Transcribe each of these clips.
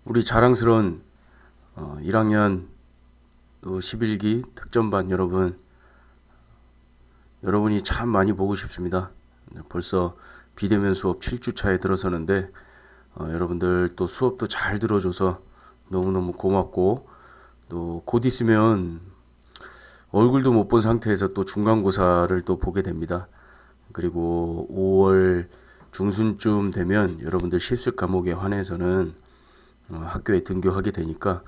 우리 자랑스러운 1학년 또 11기 특전반 여러분이 참 많이 보고 싶습니다. 벌써 비대면 수업 7주차에 들어서는데 여러분들 또 수업도 잘 들어줘서 너무너무 고맙고, 또 곧 있으면 얼굴도 못 본 상태에서 또 중간고사를 또 보게 됩니다. 그리고 5월 중순쯤 되면 여러분들 실습 과목에 한해서는 학교에 등교하게 되니까,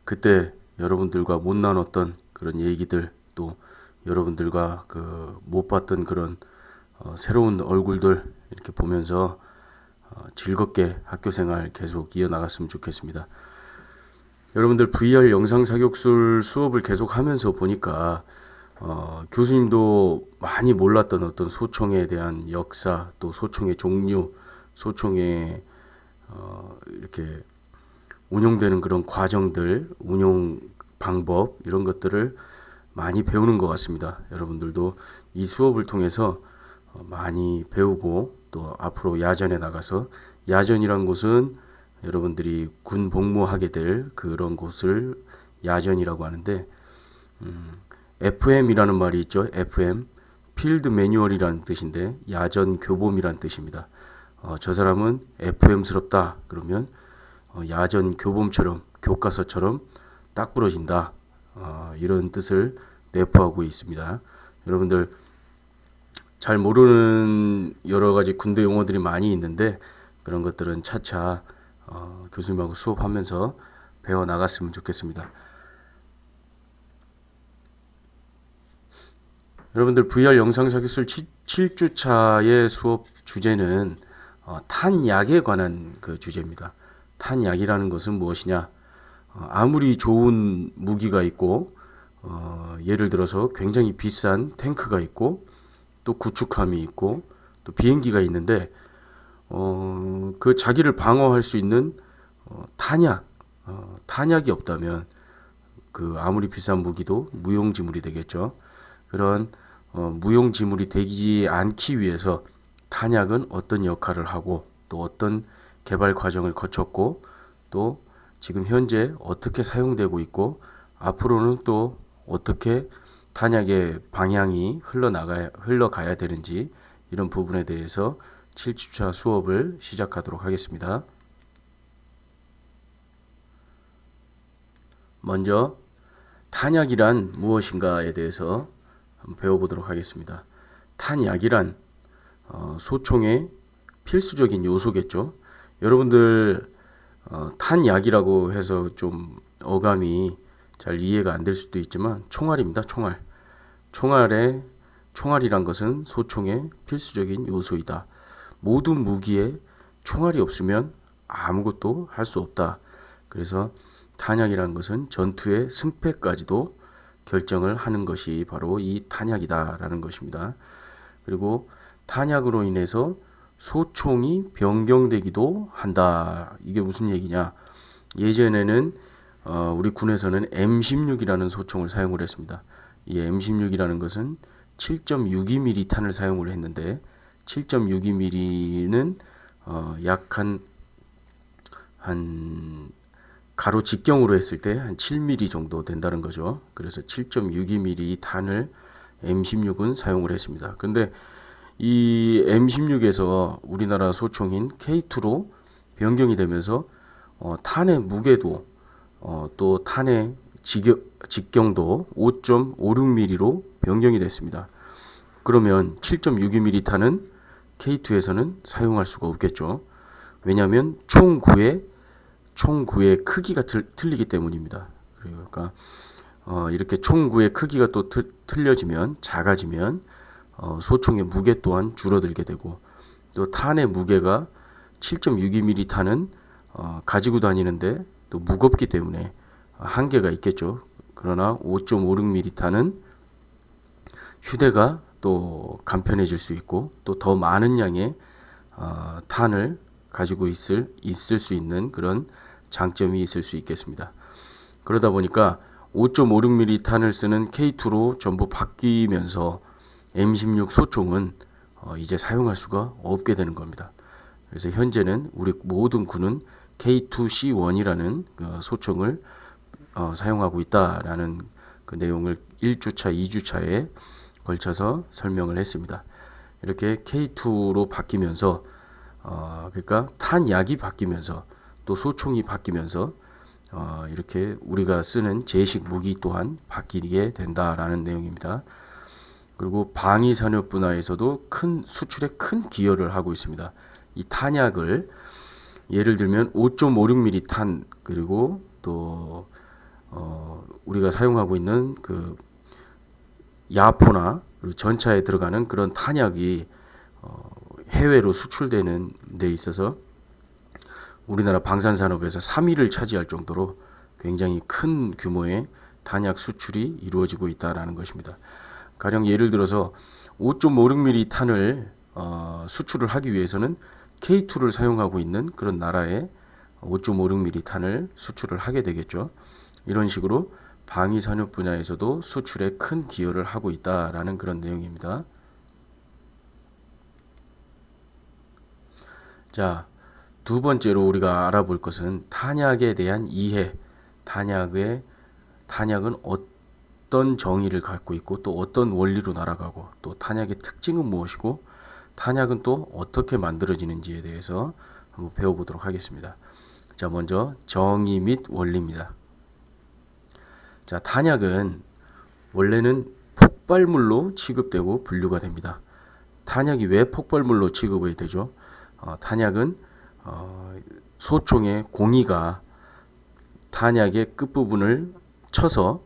그때 여러분들과 못 나눴던 그런 얘기들, 또 여러분들과 못 봤던 그런 새로운 얼굴들 이렇게 보면서 즐겁게 학교생활 계속 이어나갔으면 좋겠습니다. 여러분들 VR 영상 사격술 수업을 계속 하면서 보니까 교수님도 많이 몰랐던 어떤 소총에 대한 역사, 또 소총의 종류, 소총의 이렇게 운용되는 그런 과정들, 운용 방법, 이런 것들을 많이 배우는 것 같습니다. 여러분들도 이 수업을 통해서 많이 배우고, 또 앞으로 야전에 나가서, 야전이란 곳은 여러분들이 군 복무하게 될 그런 곳을 야전이라고 하는데, FM이라는 말이 있죠. FM, 필드 매뉴얼이라는 뜻인데 야전 교범이라는 뜻입니다. 저 사람은 FM스럽다 그러면 야전 교범처럼, 교과서처럼 딱 부러진다, 이런 뜻을 내포하고 있습니다. 여러분들 잘 모르는 여러 가지 군대 용어들이 많이 있는데, 그런 것들은 차차 교수님하고 수업하면서 배워 나갔으면 좋겠습니다. 여러분들 VR 영상사기술 7주차의 수업 주제는 탄약에 관한 그 주제입니다. 탄약이라는 것은 무엇이냐? 아무리 좋은 무기가 있고, 예를 들어서 굉장히 비싼 탱크가 있고, 또 구축함이 있고, 또 비행기가 있는데, 그 자기를 방어할 수 있는 탄약이 없다면 그 아무리 비싼 무기도 무용지물이 되겠죠. 그런 무용지물이 되지 않기 위해서 탄약은 어떤 역할을 하고, 또 어떤 개발 과정을 거쳤고, 또 지금 현재 어떻게 사용되고 있고, 앞으로는 또 어떻게 탄약의 방향이 흘러가야 되는지, 이런 부분에 대해서 7주차 수업을 시작하도록 하겠습니다. 먼저 탄약이란 무엇인가에 대해서 한번 배워보도록 하겠습니다. 탄약이란 소총의 필수적인 요소겠죠. 여러분들 탄약이라고 해서 좀 어감이 잘 이해가 안 될 수도 있지만, 총알입니다. 총알이란 것은 소총의 필수적인 요소이다. 모든 무기에 총알이 없으면 아무것도 할 수 없다. 그래서 탄약이라는 것은 전투의 승패까지도 결정을 하는 것이 바로 이 탄약이다라는 것입니다. 그리고 탄약으로 인해서 소총이 변경되기도 한다. 이게 무슨 얘기냐? 예전에는 우리 군에서는 M16이라는 소총을 사용을 했습니다. 이 M16이라는 것은 7.62mm 탄을 사용을 했는데, 7.62mm는 약 한 가로 직경으로 했을 때 한 7mm 정도 된다는 거죠. 그래서 7.62mm 탄을 M16은 사용을 했습니다. 근데 이 M16에서 우리나라 소총인 K2로 변경이 되면서 탄의 무게도, 또 탄의 직경도 5.56mm로 변경이 됐습니다. 그러면 7.62mm 탄은 K2에서는 사용할 수가 없겠죠. 왜냐하면 총구의 크기가 틀리기 때문입니다. 그러니까 이렇게 총구의 크기가 또 틀려지면, 작아지면 소총의 무게 또한 줄어들게 되고, 또 탄의 무게가 7.62mm 탄은 가지고 다니는데 또 무겁기 때문에 한계가 있겠죠. 그러나 5.56mm 탄은 휴대가 또 간편해질 수 있고, 또 더 많은 양의 탄을 가지고 있을 수 있는 그런 장점이 있을 수 있겠습니다. 그러다 보니까 5.56mm 탄을 쓰는 K2로 전부 바뀌면서 M16 소총은 이제 사용할 수가 없게 되는 겁니다. 그래서 현재는 우리 모든 군은 K2C1이라는 그 소총을 사용하고 있다라는 그 내용을 1주차, 2주차에 걸쳐서 설명을 했습니다. 이렇게 K2로 바뀌면서 그러니까 탄약이 바뀌면서 또 소총이 바뀌면서 이렇게 우리가 쓰는 제식 무기 또한 바뀌게 된다라는 내용입니다. 그리고 방위 산업 분야에서도 큰 수출에 큰 기여를 하고 있습니다. 이 탄약을 예를 들면 5.56mm 탄 그리고 또 우리가 사용하고 있는 그 야포나 전차에 들어가는 그런 탄약이 해외로 수출되는 데 있어서 우리나라 방산산업에서 3위를 차지할 정도로 굉장히 큰 규모의 탄약 수출이 이루어지고 있다는 것입니다. 가령 예를 들어서 5.56mm 탄을 수출을 하기 위해서는 K2를 사용하고 있는 그런 나라에 5.56mm 탄을 수출을 하게 되겠죠. 이런 식으로 방위 산업 분야에서도 수출에 큰 기여를 하고 있다라는 그런 내용입니다. 자, 두 번째로 우리가 알아볼 것은 탄약에 대한 이해. 탄약은 어떤 정의를 갖고 있고 또 어떤 원리로 날아가고 또 탄약의 특징은 무엇이고 탄약은 또 어떻게 만들어지는지에 대해서 한번 배워보도록 하겠습니다. 자, 먼저 정의 및 원리입니다. 자, 탄약은 원래는 폭발물로 취급되고 분류가 됩니다. 탄약이 왜 폭발물로 취급이 되죠? 탄약은 소총의 공이가 탄약의 끝부분을 쳐서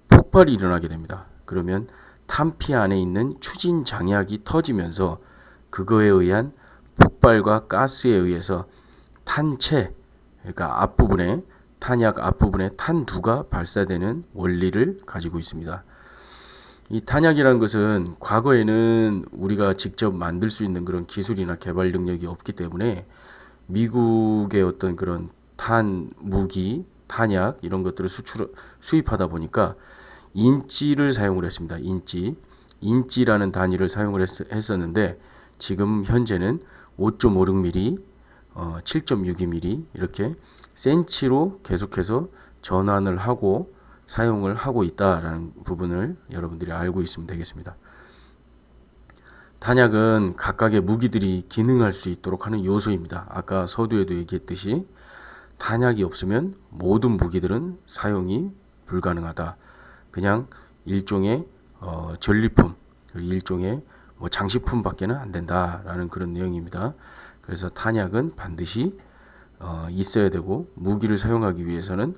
폭발이 일어나게 됩니다. 그러면 탄피 안에 있는 추진 장약이 터지면서 그거에 의한 폭발과 가스에 의해서 탄체, 그러니까 앞부분에 탄약 앞부분에 탄두가 발사되는 원리를 가지고 있습니다. 이 탄약이라는 것은 과거에는 우리가 직접 만들 수 있는 그런 기술이나 개발 능력이 없기 때문에 미국의 어떤 그런 탄 무기, 탄약 이런 것들을 수입하다 보니까 인치를 사용을 했습니다. 인치라는 단위를 사용을 했었는데 지금 현재는 5.56mm, 7.62mm 이렇게 센치로 계속해서 전환을 하고 사용을 하고 있다라는 부분을 여러분들이 알고 있으면 되겠습니다. 탄약은 각각의 무기들이 기능할 수 있도록 하는 요소입니다. 아까 서두에도 얘기했듯이 탄약이 없으면 모든 무기들은 사용이 불가능하다. 그냥 일종의 전리품, 일종의 장식품밖에는 안 된다라는 그런 내용입니다. 그래서 탄약은 반드시 있어야 되고 무기를 사용하기 위해서는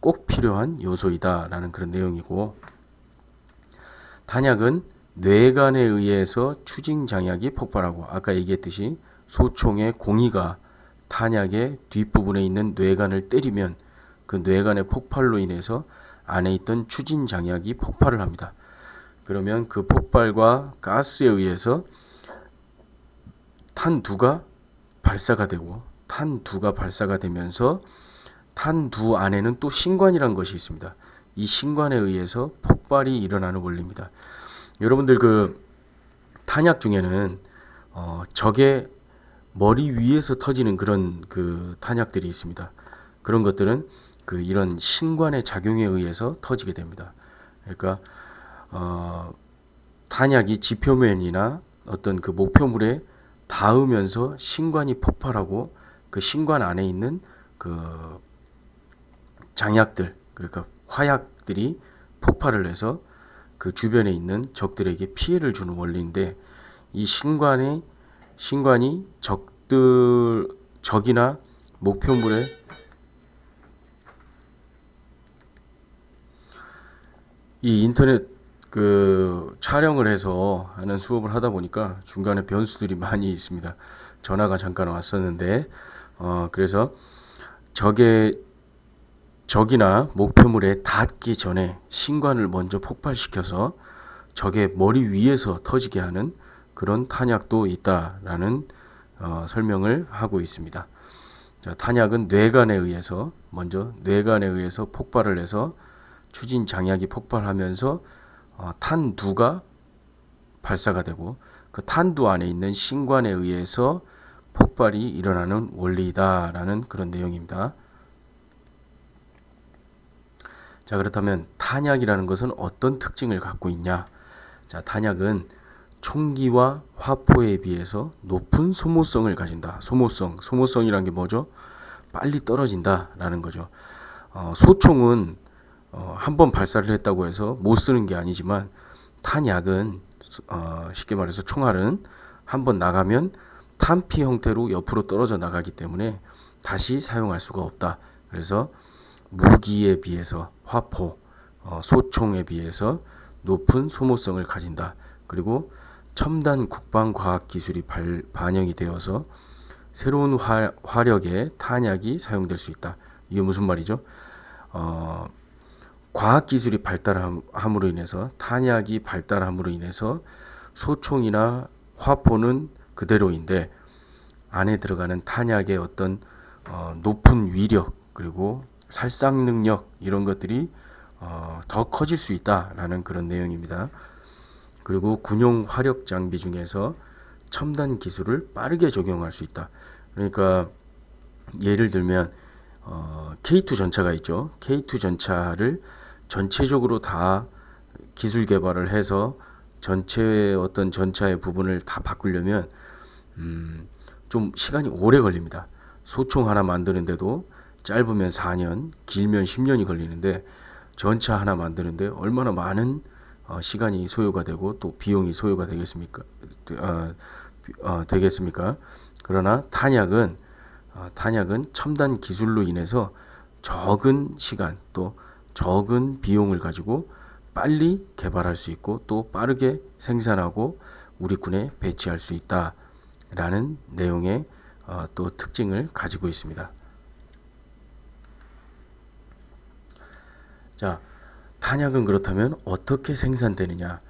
꼭 필요한 요소이다라는 그런 내용이고, 탄약은 뇌관에 의해서 추진 장약이 폭발하고 아까 얘기했듯이 소총의 공이가 탄약의 뒷부분에 있는 뇌관을 때리면 그 뇌관의 폭발로 인해서 안에 있던 추진 장약이 폭발을 합니다. 그러면 그 폭발과 가스에 의해서 탄두가 발사가 되고 탄두가 발사가 되면서 탄두 안에는 또 신관이라는 것이 있습니다. 이 신관에 의해서 폭발이 일어나는 원리입니다. 여러분들 그 탄약 중에는 적의 머리 위에서 터지는 그런 그 탄약들이 있습니다. 그런 것들은 그 이런 신관의 작용에 의해서 터지게 됩니다. 그러니까 탄약이 지표면이나 어떤 그 목표물에 닿으면서 신관이 폭발하고 그 신관 안에 있는 그 장약들, 그러니까 화약들이 폭발을 해서 그 주변에 있는 적들에게 피해를 주는 원리인데, 이 신관이 적이나 목표물에 이 인터넷 그 촬영을 해서 하는 수업을 하다 보니까 중간에 변수들이 많이 있습니다. 전화가 잠깐 왔었는데 그래서 적이나 목표물에 닿기 전에 신관을 먼저 폭발시켜서 적의 머리 위에서 터지게 하는 그런 탄약도 있다라는 설명을 하고 있습니다. 자, 탄약은 뇌관에 의해서 폭발을 해서 추진 장약이 폭발하면서 탄두가 발사가 되고 그 탄두 안에 있는 신관에 의해서 폭발이 일어나는 원리다라는 그런 내용입니다. 자, 그렇다면 탄약이라는 것은 어떤 특징을 갖고 있냐? 자, 탄약은 총기와 화포에 비해서 높은 소모성을 가진다. 소모성이란 게 뭐죠? 빨리 떨어진다라는 거죠. 소총은 한번 발사를 했다고 해서 못 쓰는 게 아니지만 탄약은 쉽게 말해서 총알은 한번 나가면 탄피 형태로 옆으로 떨어져 나가기 때문에 다시 사용할 수가 없다. 그래서 무기에 비해서 화포, 소총에 비해서 높은 소모성을 가진다. 그리고 첨단 국방과학 기술이 반영이 되어서 새로운 화력의 탄약이 사용될 수 있다. 이게 무슨 말이죠? 과학기술이 발달함으로 인해서 탄약이 발달함으로 인해서 소총이나 화포는 그대로인데 안에 들어가는 탄약의 어떤 높은 위력 그리고 살상 능력 이런 것들이 더 커질 수 있다라는 그런 내용입니다. 그리고 군용 화력 장비 중에서 첨단 기술을 빠르게 적용할 수 있다. 그러니까 예를 들면 K2 전차가 있죠. K2 전차를 전체적으로 다 기술 개발을 해서 전체의 어떤 전차의 부분을 다 바꾸려면 좀 시간이 오래 걸립니다. 소총 하나 만드는데도 짧으면 4년, 길면 10년이 걸리는데 전차 하나 만드는데 얼마나 많은 시간이 소요가 되고 또 비용이 소요가 되겠습니까? 되겠습니까? 그러나 탄약은 첨단 기술로 인해서 적은 시간 또 적은 비용을 가지고 빨리 개발할 수 있고 또 빠르게 생산하고 우리 군에 배치할 수 있다라는 내용의 또 특징을 가지고 있습니다. 자, 탄약은 그렇다면 어떻게 생산되느냐?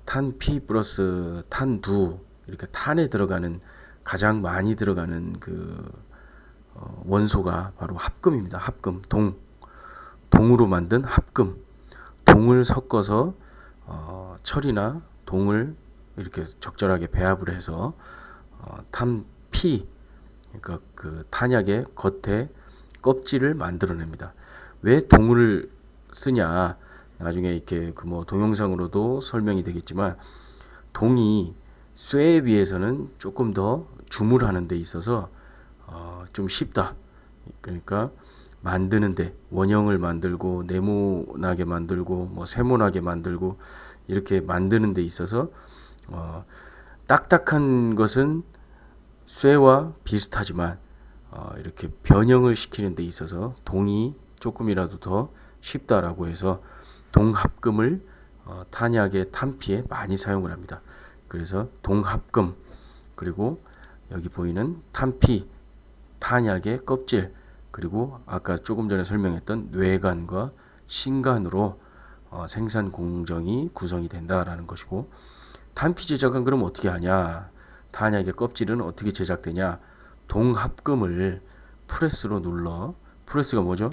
탄피 플러스 탄두 이렇게 탄에 들어가는 가장 많이 들어가는 그 원소가 바로 합금입니다. 합금, 동으로 만든 합금, 동을 섞어서 철이나 동을 이렇게 적절하게 배합을 해서 탄피, 그러니까 그 탄약의 겉에 껍질을 만들어냅니다. 왜 동을 쓰냐? 나중에 이렇게 그 뭐 동영상으로도 설명이 되겠지만 동이 쇠에 비해서는 조금 더 주물하는 데 있어서 좀 쉽다. 그러니까 만드는데 원형을 만들고 네모나게 만들고 뭐 세모나게 만들고 이렇게 만드는 데 있어서 딱딱한 것은 쇠와 비슷하지만 이렇게 변형을 시키는 데 있어서 동이 조금이라도 더 쉽다라고 해서 동합금을 탄약의 탄피에 많이 사용을 합니다. 그래서 동합금 그리고 여기 보이는 탄피, 탄약의 껍질 그리고 아까 조금 전에 설명했던 뇌관과 신관으로 생산 공정이 구성이 된다라는 것이고 탄피 제작은 그럼 어떻게 하냐? 탄약의 껍질은 어떻게 제작되냐? 동합금을 프레스로 눌러 프레스가 뭐죠?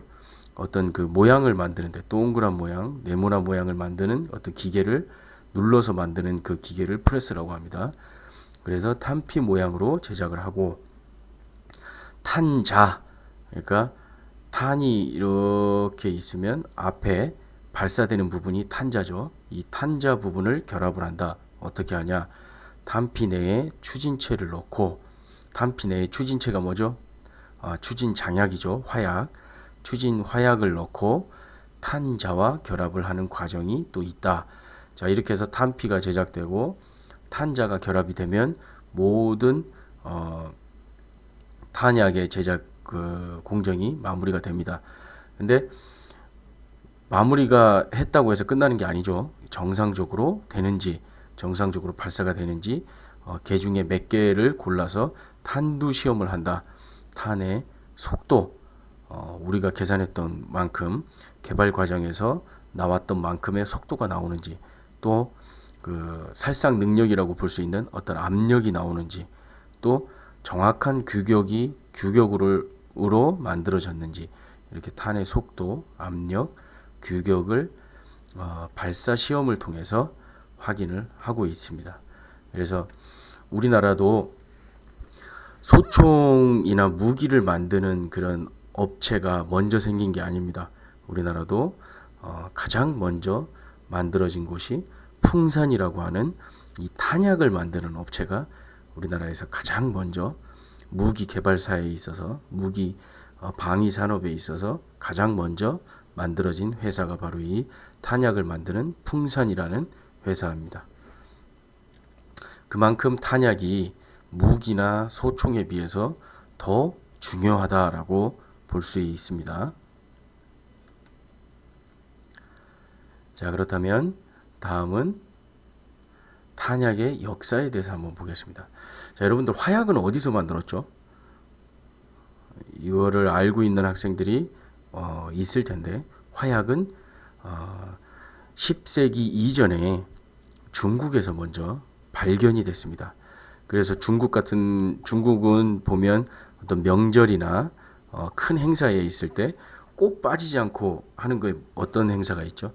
어떤 그 모양을 만드는데 동그란 모양, 네모난 모양을 만드는 어떤 기계를 눌러서 만드는 그 기계를 프레스라고 합니다. 그래서 탄피 모양으로 제작을 하고 탄자, 그러니까 탄이 이렇게 있으면 앞에 발사되는 부분이 탄자죠. 이 탄자 부분을 결합을 한다. 어떻게 하냐? 탄피 내에 추진체를 넣고 탄피 내에 추진체가 뭐죠? 추진 장약이죠. 화약. 추진 화약을 넣고 탄자와 결합을 하는 과정이 또 있다. 자, 이렇게 해서 탄피가 제작되고 탄자가 결합이 되면 모든 탄약의 제작 그 공정이 마무리가 됩니다. 근데 마무리가 했다고 해서 끝나는 게 아니죠. 정상적으로 되는지, 정상적으로 발사가 되는지 개 중에 몇 개를 골라서 탄두 시험을 한다. 탄의 속도, 우리가 계산했던 만큼 개발 과정에서 나왔던 만큼의 속도가 나오는지 또 그 살상 능력이라고 볼 수 있는 어떤 압력이 나오는지 또 정확한 규격으로 만들어졌는지 이렇게 탄의 속도, 압력, 규격을 발사 시험을 통해서 확인을 하고 있습니다. 그래서 우리나라도 소총이나 무기를 만드는 그런 업체가 먼저 생긴 게 아닙니다. 우리나라도 가장 먼저 만들어진 곳이 풍산이라고 하는 이 탄약을 만드는 업체가 우리나라에서 가장 먼저 무기 개발사에 있어서 무기 방위 산업에 있어서 가장 먼저 만들어진 회사가 바로 이 탄약을 만드는 풍산이라는 회사입니다. 그만큼 탄약이 무기나 소총에 비해서 더 중요하다라고 볼 수 있습니다. 자, 그렇다면 다음은 탄약의 역사에 대해서 한번 보겠습니다. 자, 여러분들 화약은 어디서 만들었죠? 이거를 알고 있는 학생들이 있을 텐데, 화약은 10세기 이전에 중국에서 먼저 발견이 됐습니다. 그래서 중국은 보면 어떤 명절이나 큰 행사에 있을 때 꼭 빠지지 않고 하는 게 어떤 행사가 있죠?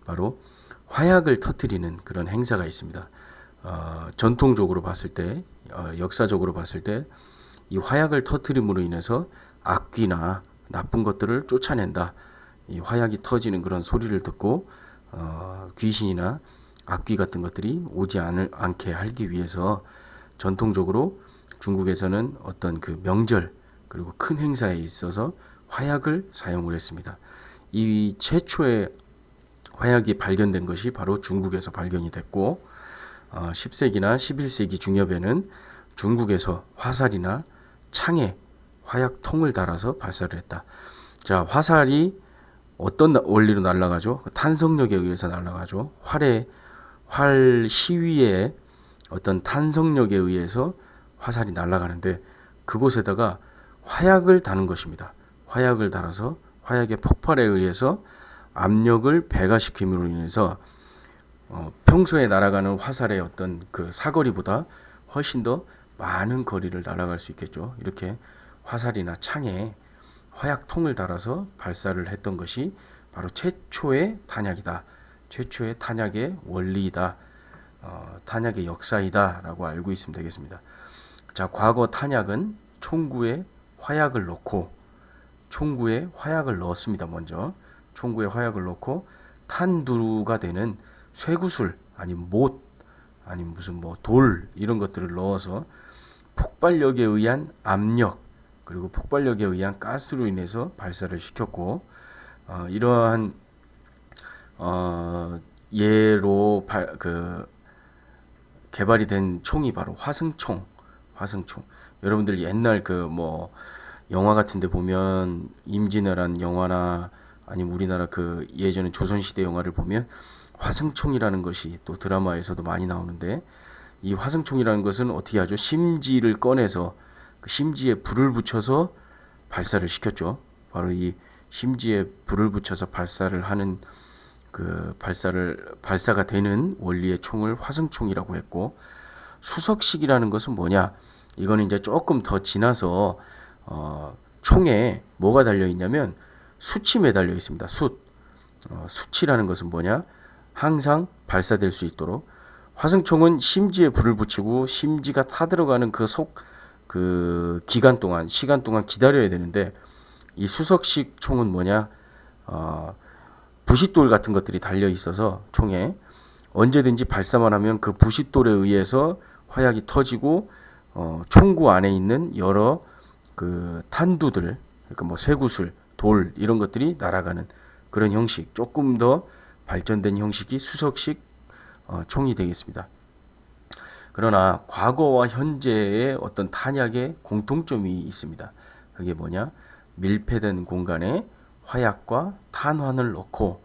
바로 화약을 터뜨리는 그런 행사가 있습니다. 전통적으로 봤을 때, 역사적으로 봤을 때 이 화약을 터뜨림으로 인해서 악귀나 나쁜 것들을 쫓아낸다. 이 화약이 터지는 그런 소리를 듣고 귀신이나 악귀 같은 것들이 오지 않게 하기 위해서 전통적으로 중국에서는 어떤 그 명절 그리고 큰 행사에 있어서 화약을 사용을 했습니다. 이 최초의 화약이 발견된 것이 바로 중국에서 발견이 됐고 10세기나 11세기 중엽에는 중국에서 화살이나 창에 화약통을 달아서 발사를 했다. 자, 화살이 어떤 원리로 날아가죠? 탄성력에 의해서 날아가죠. 활 시위에 어떤 탄성력에 의해서 화살이 날아가는데 그곳에다가 화약을 다는 것입니다. 화약을 달아서 화약의 폭발에 의해서 압력을 배가시킴으로 인해서 평소에 날아가는 화살의 어떤 그 사거리보다 훨씬 더 많은 거리를 날아갈 수 있겠죠. 이렇게 화살이나 창에 화약통을 달아서 발사를 했던 것이 바로 최초의 탄약이다. 최초의 탄약의 원리이다. 탄약의 역사이다 라고 알고 있으면 되겠습니다. 자, 과거 탄약은 총구에 화약을 넣었습니다. 먼저 총구에 화약을 넣고 탄두가 되는 쇠구슬 아니면 못 아니면 무슨 돌 이런 것들을 넣어서 폭발력에 의한 압력 그리고 폭발력에 의한 가스로 인해서 발사를 시켰고 이러한 예로 개발이 된 총이 바로 화승총. 여러분들 옛날 영화 같은데 보면 임진왜란 영화나 아니면 우리나라 예전에 조선시대 영화를 보면 화승총이라는 것이 또 드라마에서도 많이 나오는데 이 화승총이라는 것은 어떻게 하죠? 심지를 꺼내서 그 심지에 불을 붙여서 발사를 시켰죠. 바로 이 심지에 불을 붙여서 발사를 하는 발사가 되는 원리의 총을 화승총이라고 했고 수석식이라는 것은 뭐냐? 이거는 이제 조금 더 지나서 총에 뭐가 달려 있냐면 숯이 매달려 있습니다. 숯이라는 것은 뭐냐? 항상 발사될 수 있도록 화승총은 심지에 불을 붙이고 심지가 타들어가는 시간 동안 기다려야 되는데 이 수석식 총은 뭐냐? 부싯돌 같은 것들이 달려 있어서 총에 언제든지 발사만 하면 그 부싯돌에 의해서 화약이 터지고 총구 안에 있는 여러 탄두들 그러니까 쇠구슬, 돌 이런 것들이 날아가는 그런 형식, 조금 더 발전된 형식이 수석식 총이 되겠습니다. 그러나 과거와 현재의 어떤 탄약의 공통점이 있습니다. 그게 뭐냐? 밀폐된 공간에 화약과 탄환을 넣고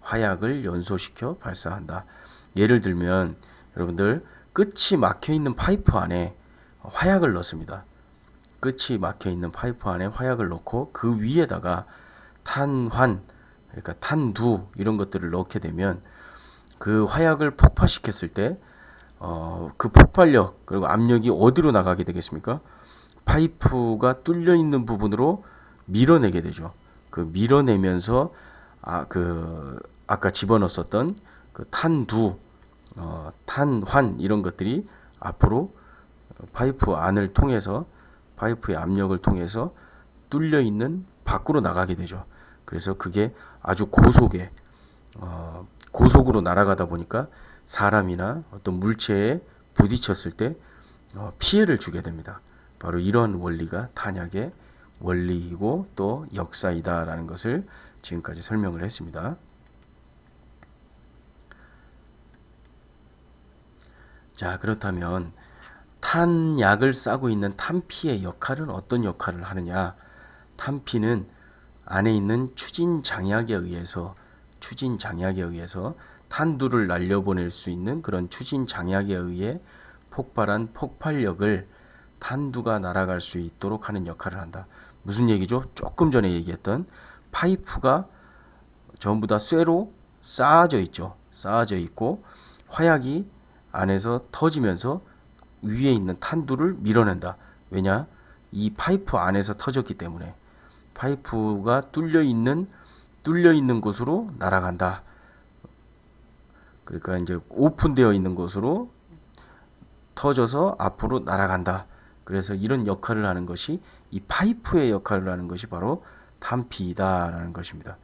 화약을 연소시켜 발사한다. 예를 들면 여러분들 끝이 막혀 있는 파이프 안에 화약을 넣습니다. 끝이 막혀 있는 파이프 안에 화약을 넣고 그 위에다가 탄환, 그러니까 탄두 이런 것들을 넣게 되면 그 화약을 폭파시켰을 때 그 폭발력 그리고 압력이 어디로 나가게 되겠습니까? 파이프가 뚫려 있는 부분으로 밀어내게 되죠. 그 밀어내면서 아까 집어넣었던 그 탄두, 탄환 이런 것들이 앞으로 파이프 안을 통해서 파이프의 압력을 통해서 뚫려 있는 밖으로 나가게 되죠. 그래서 그게 아주 고속으로 날아가다 보니까 사람이나 어떤 물체에 부딪혔을 때 피해를 주게 됩니다. 바로 이런 원리가 탄약의 원리이고 또 역사이다라는 것을 지금까지 설명을 했습니다. 자, 그렇다면 탄약을 싸고 있는 탄피의 역할은 어떤 역할을 하느냐? 탄피는 안에 있는 추진 장약에 의해서 탄두를 날려보낼 수 있는 그런 추진 장약에 의해 폭발한 폭발력을 탄두가 날아갈 수 있도록 하는 역할을 한다. 무슨 얘기죠? 조금 전에 얘기했던 파이프가 전부 다 쇠로 쌓아져 있죠. 쌓아져 있고 화약이 안에서 터지면서 위에 있는 탄두를 밀어낸다. 왜냐? 이 파이프 안에서 터졌기 때문에 파이프가 뚫려 있는 곳으로 날아간다. 그러니까 이제 오픈되어 있는 곳으로 터져서 앞으로 날아간다. 그래서 이런 역할을 하는 것이 이 파이프의 역할을 하는 것이 바로 탄피이다라는 것입니다.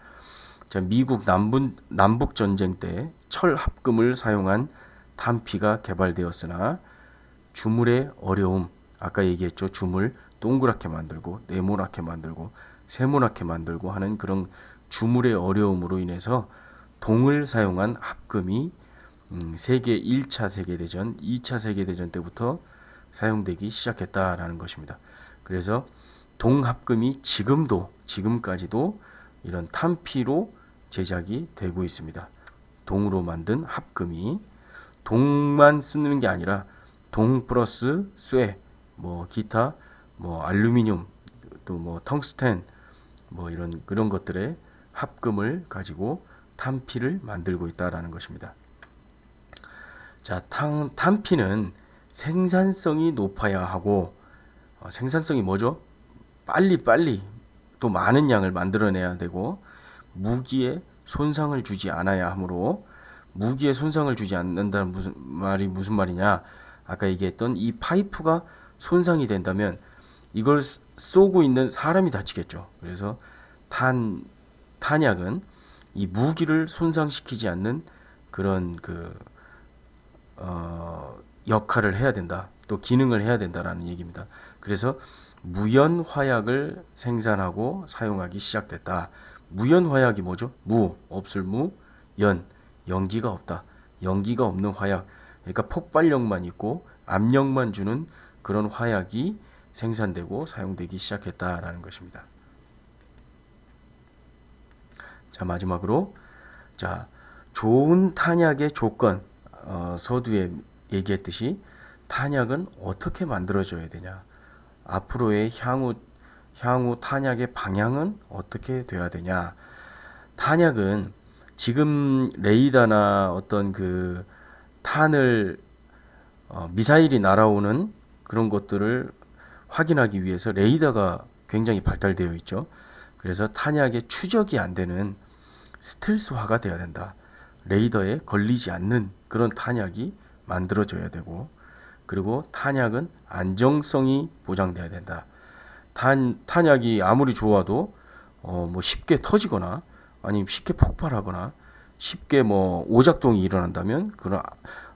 자, 미국 남북 전쟁 때 철 합금을 사용한 탄피가 개발되었으나 주물의 어려움, 아까 얘기했죠. 주물 동그랗게 만들고 네모나게 만들고 세모나게 만들고 하는 그런 주물의 어려움으로 인해서 동을 사용한 합금이 세계 1차 세계대전, 2차 세계대전 때부터 사용되기 시작했다라는 것입니다. 그래서 동합금이 지금까지도 이런 탄피로 제작이 되고 있습니다. 동으로 만든 합금이 동만 쓰는 게 아니라 동 플러스 쇠, 기타, 알루미늄, 또 텅스텐, 그런 것들의 합금을 가지고 탄피를 만들고 있다라는 것입니다. 자, 탄피는 생산성이 높아야 하고, 생산성이 뭐죠? 빨리 또 많은 양을 만들어내야 되고, 무기에 손상을 주지 않아야 하므로, 무기에 손상을 주지 않는다는 무슨 말이냐? 아까 얘기했던 이 파이프가 손상이 된다면 이걸 쏘고 있는 사람이 다치겠죠. 그래서 탄약은 이 무기를 손상시키지 않는 그런 역할을 해야 된다. 또 기능을 해야 된다라는 얘기입니다. 그래서 무연 화약을 생산하고 사용하기 시작됐다. 무연 화약이 뭐죠? 없을 연기가 없다. 연기가 없는 화약. 그러니까 폭발력만 있고 압력만 주는 그런 화약이 생산되고 사용되기 시작했다라는 것입니다. 자, 마지막으로 좋은 탄약의 조건, 서두에 얘기했듯이 탄약은 어떻게 만들어져야 되냐, 앞으로의 향후 탄약의 방향은 어떻게 돼야 되냐. 탄약은 지금 레이더나 어떤 탄을 미사일이 날아오는 그런 것들을 확인하기 위해서 레이더가 굉장히 발달되어 있죠. 그래서 탄약의 추적이 안 되는 스텔스화가 돼야 된다. 레이더에 걸리지 않는 그런 탄약이 만들어져야 되고, 그리고 탄약은 안정성이 보장돼야 된다. 탄약이 아무리 좋아도 쉽게 터지거나 아니면 쉽게 폭발하거나 쉽게 오작동이 일어난다면 그런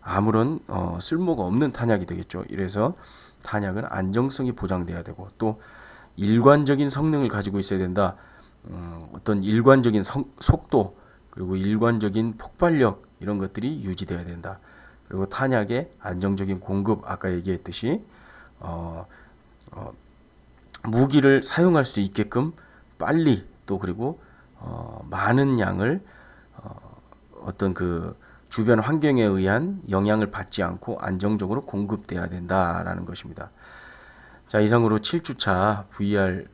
아무런 쓸모가 없는 탄약이 되겠죠. 이래서 탄약은 안정성이 보장돼야 되고 또 일관적인 성능을 가지고 있어야 된다. 어떤 일관적인 속도 그리고 일관적인 폭발력 이런 것들이 유지돼야 된다. 그리고 탄약의 안정적인 공급, 아까 얘기했듯이 무기를 사용할 수 있게끔 빨리 또 그리고 많은 양을 어떤 주변 환경에 의한 영향을 받지 않고 안정적으로 공급돼야 된다라는 것입니다. 자, 이상으로 7주차 VR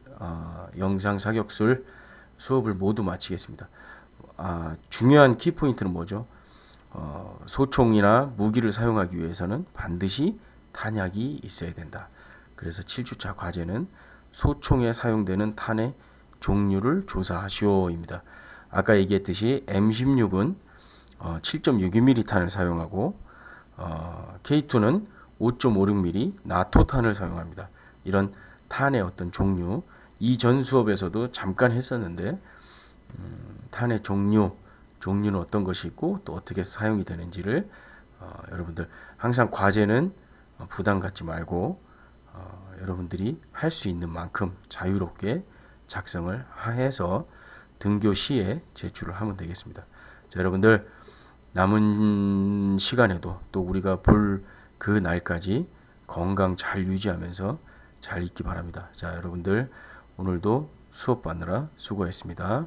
영상 사격술 수업을 모두 마치겠습니다. 중요한 키포인트는 뭐죠? 소총이나 무기를 사용하기 위해서는 반드시 탄약이 있어야 된다. 그래서 7주차 과제는 소총에 사용되는 탄의 종류를 조사하시오입니다. 아까 얘기했듯이 M16은 7.62mm 탄을 사용하고 K2는 5.56mm 나토탄을 사용합니다. 이런 탄의 어떤 종류, 이전 수업에서도 잠깐 했었는데 탄의 종류는 어떤 것이 있고 또 어떻게 사용이 되는지를 여러분들 항상 과제는 부담 갖지 말고 여러분들이 할 수 있는 만큼 자유롭게 작성을 해서 등교 시에 제출을 하면 되겠습니다. 자, 여러분들 남은 시간에도 또 우리가 볼 그 날까지 건강 잘 유지하면서 잘 있기 바랍니다. 자, 여러분들 오늘도 수업 받느라 수고했습니다.